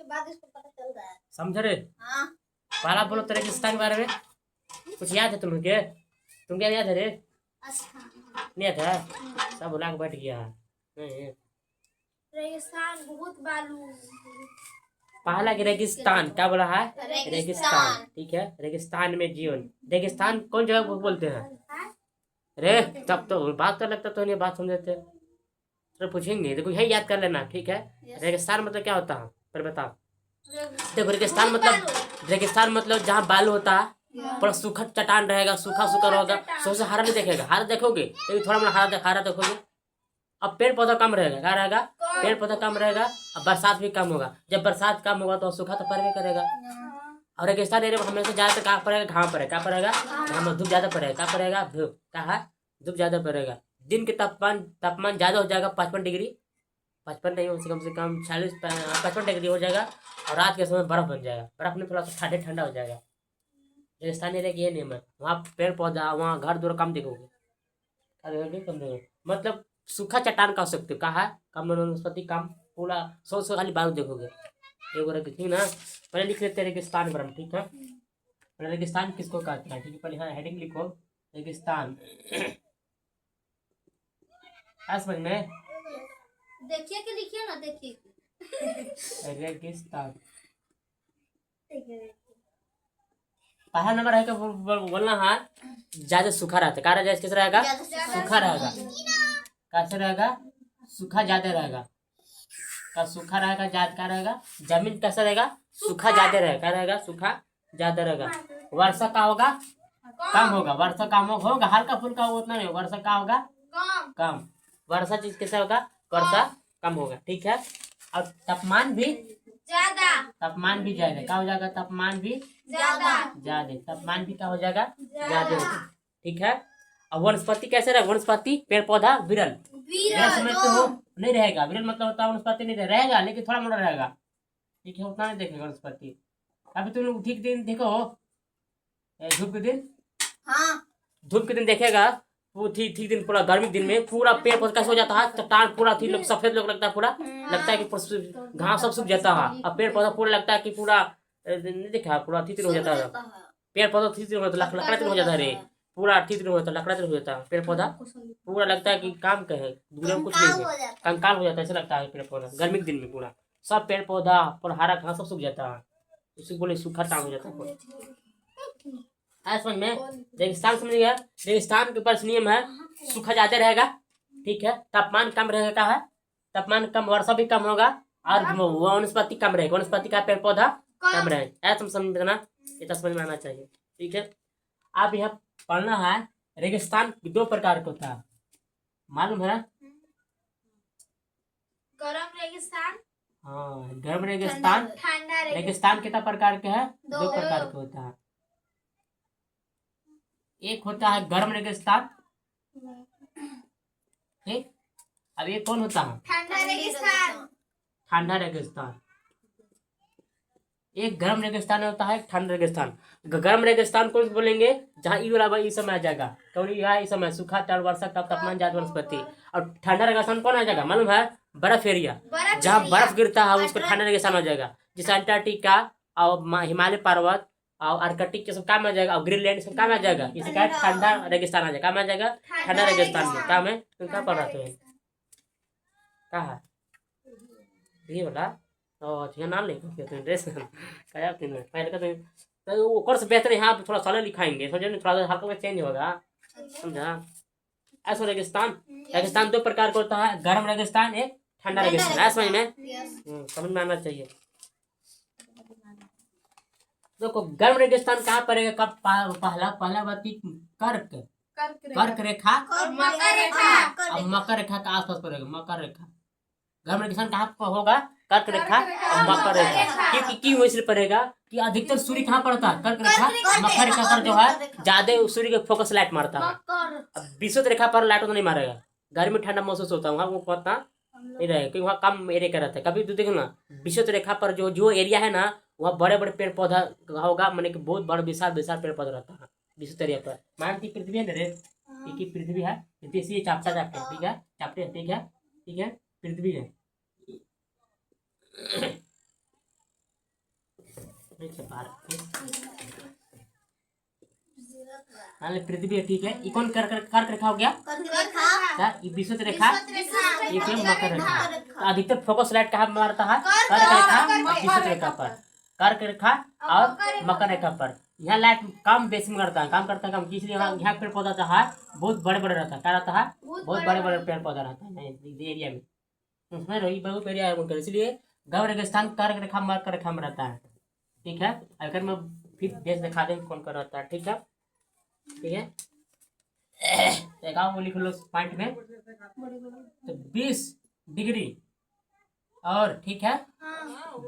उसके बाद इसको पता चल रहा है। समझ रहे? हाँ। पहला बोलो तो रेगिस्तान के बारे में कुछ याद है तुम्हें? तुम क्या याद है रे? नहीं याद है? सब भुला के बैठ गया। नहीं रेगिस्तान बहुत बालू। पहला कि रेगिस्तान क्या बोला है? रेगिस्तान। ठीक है, रेगिस्तान में जीवन। रेगिस्तान कौन जगह को बोलते हैं रे? तब तो बात कर लगता तो नहीं बात समझते तो पूछेंगे, देखो यही याद कर लेना। ठीक है, रेगिस्तान मतलब क्या होता है पर बताओ। देखो रेगिस्तान मतलब जहाँ बालू होता है, पूरा सूखा चट्टान रहेगा, सूखा सूखा रहेगा, सबसे हरा नहीं देखेगा। हरा देखोगे लेकिन थोड़ा मोड़ा हरा देखोगे। अब पेड़ पौधा कम रहेगा, क्या रहेगा? पेड़ पौधा कम रहेगा। अब बरसात भी कम होगा। जब बरसात कम होगा तो सूखा तो पड़े करेगा। और रेगिस्तान एरिया में हमेशा ज्यादा कहाँ पड़ेगा? घाम पड़ेगा। क्या पड़ेगा? घाम। धूप ज्यादा पड़ेगा। क्या पड़ेगा? धूप। क्या है? धूप ज्यादा पड़ेगा। दिन के तापमान ज्यादा हो जाएगा, 55 डिग्री। 55 नहीं, कम से कम 55 डिग्री हो जाएगा। और रात के समय बर्फ बन जाएगा। बर्फ में थोड़ा सा ठंडा हो जाएगा। रेगिस्तान एरिया की ये नियम है, वहाँ पेड़ पौधा, वहाँ घर दूर कम देखोगे। क्या देखोगे? कम देखोगे। मतलब सूखा चट्टान कह सकते हो। कहा कम वनस्पति कम, पूरा सौ खाली बालू देखोगे। एक ठीक ना? पहले लिख लेते हैं रेगिस्तान के बारे में। ठीक है, पहले रेगिस्तान किसको कहते हैं? ठीक है, पहले हाँ हेडिंग लिखो रेगिस्तान। समझ में? देखिए कि लिखिए ना, देखिए रेगिस्तान पहला नंबर है बोलना है ज्यादा सूखा रहता है। क्या कैसे रहेगा? सूखा रहेगा। कैसे रहेगा? सूखा ज्यादा रहेगा। का सूखा रहेगा, ज्यादा क्या रहेगा? जमीन कैसा रहेगा? सूखा ज्यादा रहेगा। क्या रहेगा? सूखा ज्यादा रहेगा। वर्षा का होगा? कम होगा। वर्षा कम होगा, हल्का फुल्का उतना नहीं। वर्षा का होगा? कम। वर्षा चीज कैसा होगा? वर्षा कम होगा। ठीक है, और तापमान भी ज्यादा। तापमान भी ज्यादा। क्या हो जाएगा? तापमान भी ज्यादा। तापमान भी क्या हो जाएगा? ज्यादा होगा। ठीक है, और वनस्पति कैसे रहेगा? वनस्पति पेड़ पौधा विरल समय तो हो नहीं रहेगा। विरल मतलब होता है वनस्पति नहीं रहेगा, लेकिन थोड़ा मोटा रहेगा। ठीक है, उतना नहीं देखेगा वनस्पति। अभी तुम लोग ठीक दिन देखो, धूप के दिन। हाँ, धूप के दिन देखेगा वो ठीक दिन, पूरा गर्मी दिन में पूरा पेड़ पौधा कैसे हो जाता है? चट्टान पूरा थी लोग सफेद लोग लगता है, पूरा लगता है कि घास सब सूख जाता है। अब पेड़ पौधा पूरा लगता है कि पूरा नहीं देखा, पूरा थी हो जाता है। पेड़ पौधा थी हो जाता है, लकड़ा हो जाता है रे। पूरा ठीक हो जाता है, लकड़ा हो जाता है। पेड़ पौधा पूरा लगता है कि काम कहे दुनिया में कुछ नहीं है, कंकाल हो जाता है। ऐसा लगता है पेड़ पौधा गर्मी के दिन में पूरा सब पेड़ पौधा पूरा हरा घास सब सूख जाता है। उसी बोले सूखा टाइम हो जाता है। समझ में? रेगिस्तान समझ गया? रेगिस्तान के ऊपर नियम है सूखा ज्यादा रहेगा। ठीक है, तापमान कम रहेगा। क्या है? तापमान कम, वर्षा भी कम होगा, और वनस्पति कम रहेगा। वनस्पति का पेड़ पौधा कम रहेगा। ऐसा समझ में ना, ये तो समझ में आना चाहिए। ठीक है, अब यहाँ पढ़ना है रेगिस्तान 2 प्रकार का होता है, मालूम है? गरम रेगिस्तान। हाँ, गर्म रेगिस्तान, ठंडा रेगिस्तान कितना प्रकार के है? 2 प्रकार के होता है। एक होता है गर्म रेगिस्तान। ठीक, अब ये कौन होता है? ठंडा रेगिस्तान। ठंडा रेगिस्तान। एक गर्म रेगिस्तान होता है, ठंडा रेगिस्तान। गर्म रेगिस्तान कौन से बोलेंगे? जहाँ ई वाला इस समय आ जाएगा, क्योंकि यहाँ इस समय सूखा टाइम, वर्षा कब, तापमान ज्यादा, वनस्पति। और ठंडा रेगिस्तान कौन आ जाएगा मालूम है? बर्फ एरिया, जहाँ बर्फ गिरता है उसको ठंडा रेगिस्तान आ जाएगा। जैसे अंटार्कटिका और हिमालय पर्वत और आर्कटिक के सब काम आ जाएगा, और ग्रीनलैंड सब काम आ जाएगा। इसी का ठंडा रेगिस्तान आ जाएगा। काम आ जाएगा ठंडा रेगिस्तान में। काम है तुम क्या पढ़ रहे हो? क्या है ये बोला? तो नाम लिखो ड्रेस क्या पहले का तो वो कोर्स बेहतर यहाँ पे थोड़ा सरल लिखाएंगे, समझे? थोड़ा हल्का चेंज होगा, समझा? ऐसा रेगिस्तान 2 प्रकार का होता है, गर्म रेगिस्तान, एक ठंडा रेगिस्तान। ऐसा समझ में? समझ में आना चाहिए। देखो गर्म रेगिस्तान कहाँ पड़ेगा? कब? पहला बात कर्क रेखा और मकर रेखा का आसपास पड़ेगा। मकर रेखा गर्म रेगिस्तान कहाँ पर होगा? कर्क रेखा और मकर रेखा। क्योंकि क्यों इसलिए पड़ेगा कि अधिकतर सूर्य कहाँ पड़ता है? कर्क रेखा मकर रेखा पर जो है ज्यादा सूर्य के फोकस लाइट मारता है। अब विषुवत रेखा पर लाइट तो नहीं मारेगा। गर्मी ठंडा महसूस होता है वहाँ, वो पता नहीं रहेगा क्योंकि वहाँ कम एरिया का रहता है। कभी तो देखो ना, विषुवत रेखा पर जो एरिया है ना, वहाँ बड़े बड़े पेड़ पौधा होगा, मैंने कि बहुत बड़ा विशाल पेड़ पौधा रहता है विषुवत एरिया पर। मानती पृथ्वी है ना रे, पृथ्वी है, इसी चाप्टर। ठीक है, चाप्टर। ठीक है, पृथ्वी है। ठीक है पृथ्वी है, ठीक है। ये कौन कर्क रेखा हो गया? ये विषुवत रेखा, ये क्या मकर रेखा। तो अधिकतर फोकस लाइट कहाँ मारता है? कर्क रेखा और विषुवत रेखा पर, कर्क रेखा और मकर रेखा पर। यहाँ लाइट कम बेसिंग करता है, काम करता है कम, इसलिए यहाँ पेड़ पौधा रहता है बहुत बड़े बड़े रहता है। क्या रहता है? बहुत बड़े बड़े पेड़ पौधा रहता है एरिया में, उसमें रही बहुत एरिया है, इसलिए गौ रेगिस्तान कर्क रेखा मकर रेखा में रहता है, ठीक है। अगर मैं फिर देश दिखा दें कौन कर रहता है, ठीक है ठीक है। एक लिख लो पॉइंट में, तो 20 डिग्री और ठीक है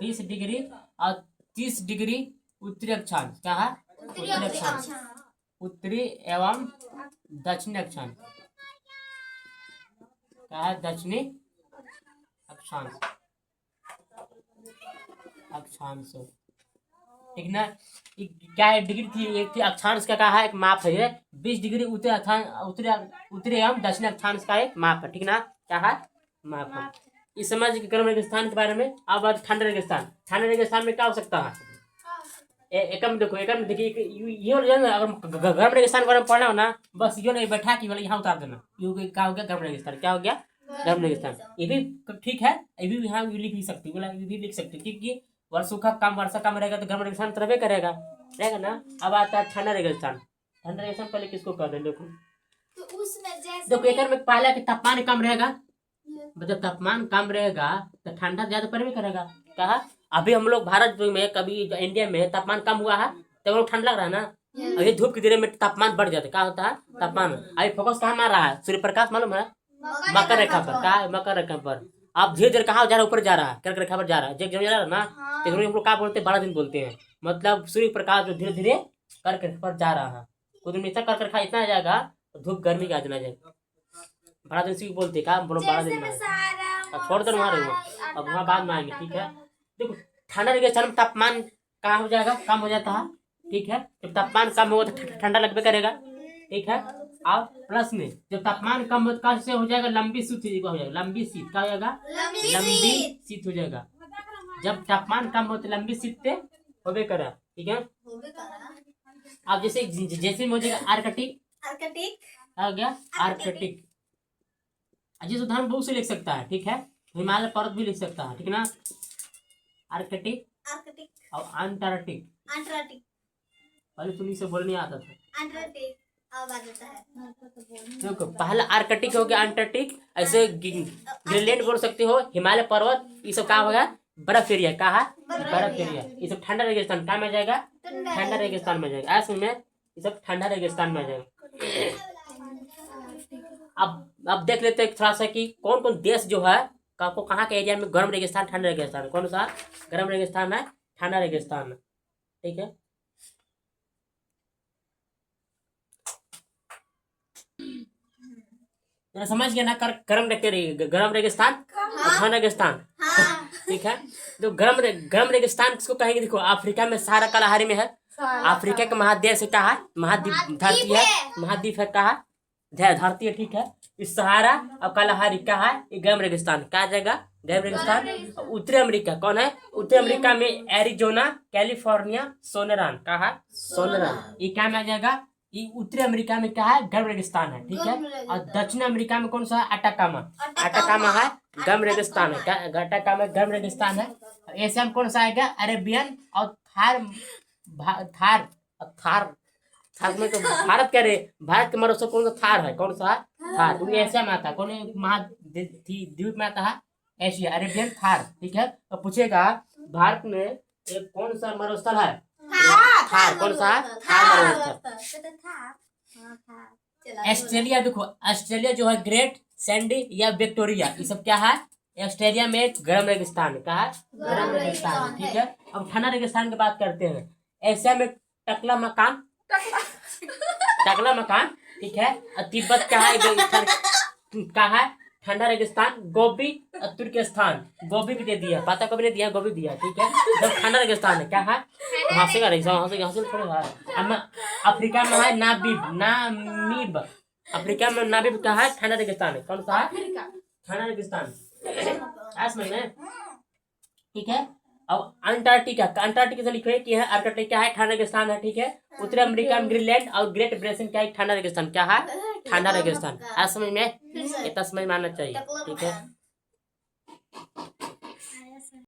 20 डिग्री और 30 डिग्री उत्तरी अक्षांश। क्या है? उत्तरी अक्षांश, उत्तरी एवं दक्षिणी अक्षांश। क्या है? दक्षिणी अक्षांश, अक्षांश, ठीक ना। क्या है? डिग्री थी, एक थी अक्षांश का कहा है एक माप है, 20 डिग्री उत्तरी अक्षांश, उत्तरी एवं दक्षिणी अक्षांश का एक माप है, ठीक ना। क्या है? माप है। इस समझ गर्म रेगिस्तान के बारे में। अब ठंडा रेगिस्तान, ठंडा रेगिस्तान में क्या हो सकता है? एकम देखो, एकम देखिए ये अगर गर्म रेगिस्तान बारे में पढ़ना हो ना, बस ये नहीं बैठा कि यहाँ उतार देना, ये क्या हो गया? गर्म रेगिस्तान। क्या हो गया? गर्म रेगिस्तान। ये भी ठीक है, ये भी यहाँ लिख भी सकती, बोला ये भी लिख सकती, क्योंकि वर्षा कम रहेगा तो गर्म रेगिस्तान तरह करेगा ना। अब आता है ठंडा रेगिस्तान। ठंडा रेगिस्तान पहले किसको कर दें? देखो तो उसमें जैसे देखो एक में पहला कि तापमान कम रहेगा, मतलब तापमान कम रहेगा तो ठंडा ज्यादा पड़ भी करेगा। कहा अभी हम लोग भारत में कभी इंडिया में तापमान कम हुआ है तो हम लोग ठंड लग रहा है ना। अभी धूप की देर में तापमान बढ़ जाता है। क्या होता है? तापमान। अभी फोकस कहाँ मार रहा है? सूर्य प्रकाश मालूम है? मकर रेखा पर। क्या? मकर रेखा पर। अब धीरे धीरे कहाँ जा रहा है? ऊपर जा रहा है, कर्क रेखा पर जा रहा है। जब जा रहा है ना तो हम लोग क्या बोलते हैं? 12 दिन बोलते हैं। मतलब सूर्य प्रकाश जो धीरे धीरे कर्क रेखा पर जा रहा है, कुछ दिन इतना कर्क रेखा इतना आ जाएगा धूप गर्मी का आ जाएगा। 12 दिन से बोलते हैं। क्या बोलो? 12 दिन में छोड़ दो मारे हो, अब वहाँ बाद में आएंगे, ठीक है। देखो ठंडा रेगिस्तान में तापमान कहाँ हो जाएगा? कम हो जाता है, ठीक है। जब तापमान कम होगा तो ठंडा लगभग करेगा, ठीक है। और प्लस में जब तापमान कम हो कहाँ से हो जाएगा? लंबी शीत हो जाएगा। लंबी शीत क्या हो जाएगा? लंबी शीत हो जाएगा। जब तापमान कम हो तो लंबी शीत होबे करा, ठीक है। अब जैसे जैसे में हो जाएगा आर्कटिक, आ गया आर्कटिक। जिस उदाहरण बहुत से लिख सकता है, ठीक है। हिमालय पर्वत भी लिख सकता है, ठीक ना। आर्कटिक और अंटार्कटिक। पहले तुम इसे बोलने आता था। देखो पहला आर्कटिक हो गया, अंटार्कटिक, ऐसे ग्रीनलैंड बोल सकते हो, हिमालय पर्वत, ये सब कहाँ होगा? बर्फ एरिया। कहा? बर्फ एरिया। ये सब ठंडा रेगिस्तान कहाँ में जाएगा? ठंडा रेगिस्तान में जाएगा। ऐसे में ये सब ठंडा रेगिस्तान में जाएगा। अब देख लेते हैं थोड़ा सा कि कौन कौन देश जो है आपको कहाँ के एरिया में गर्म रेगिस्तान ठंडा रेगिस्तान, कौन सा गर्म रेगिस्तान है ठंडा रेगिस्तान, ठीक है। समझ गया ना? गर्म रेगिस्तान और ठंडा रेगिस्तान, ठीक है। तो गर्म रेगिस्तान किसको कहेंगे? देखो अफ्रीका में सहारा कलाहारी में है। अफ्रीका का महादेश से कहा महाद्वीप धरती है, महाद्वीप है कहा धरती है, ठीक है। इस सहारा और कलाहारी कहा ये गर्म रेगिस्तान कहा जाएगा, गर्म रेगिस्तान। उत्तरी अमेरिका कौन है? उत्तरी अमेरिका में एरिजोना, कैलिफोर्निया, सोनरान। कहा? सोनरान। ये क्या में आ जाएगा? ये उत्तरी अमेरिका में क्या है? गर्म रेगिस्तान है, ठीक है। और दक्षिण अमेरिका में कौन सा है? अटाकामा। अटाकामा है गर्म रेगिस्तान है, अटाकामा गर्म रेगिस्तान है। एशिया में कौन सा आएगा? अरेबियन और थार थार में तो भारत कह रहे, भारत के मरुस्थल कौन सा? थार है। कौन सा? थार। क्योंकि एशिया में आता है, कौन महाद्वीप में आता है? एशिया, अरेबियन थार, ठीक है। तो पूछेगा भारत में एक कौन सा मरुस्थल है? थार। कौन सा? थार मरुस्थल। ऑस्ट्रेलिया, देखो ऑस्ट्रेलिया जो है ग्रेट सैंडी या विक्टोरिया, ये सब क्या है? ऑस्ट्रेलिया में एक गर्म रेगिस्तान। क्या है? गर्म रेगिस्तान, ठीक है। अब ठंडा रेगिस्तान की बात करते हैं। एशिया में टकला मकान, ठीक है। और तिब्बत का है क्या है? ठंडा रेगिस्तान। गोबी तुर्किस्तान, गोबी भी दे दिया, पता कभी नहीं दिया, गोबी दिया, ठीक है। जब ठंडा रेगिस्तान है क्या है? हंसेगा अफ्रीका में है नामीब। अफ्रीका में नामीब क्या है? ठंडा रेगिस्तान है। कौन सा है? ठंडा रेगिस्तान, ठीक है। अब अंटार्कटिका से लिखो कि है अंटार्कटिका है ठंडा रेगिस्तान है, ठीक है। उत्तरी अमेरिका में ग्रीनलैंड और ग्रेट ब्रिटेन क्या है ठंडा रेगिस्तान, क्या है ठंडा रेगिस्तान। आज समझ में, इतना समझ में आना चाहिए, ठीक है।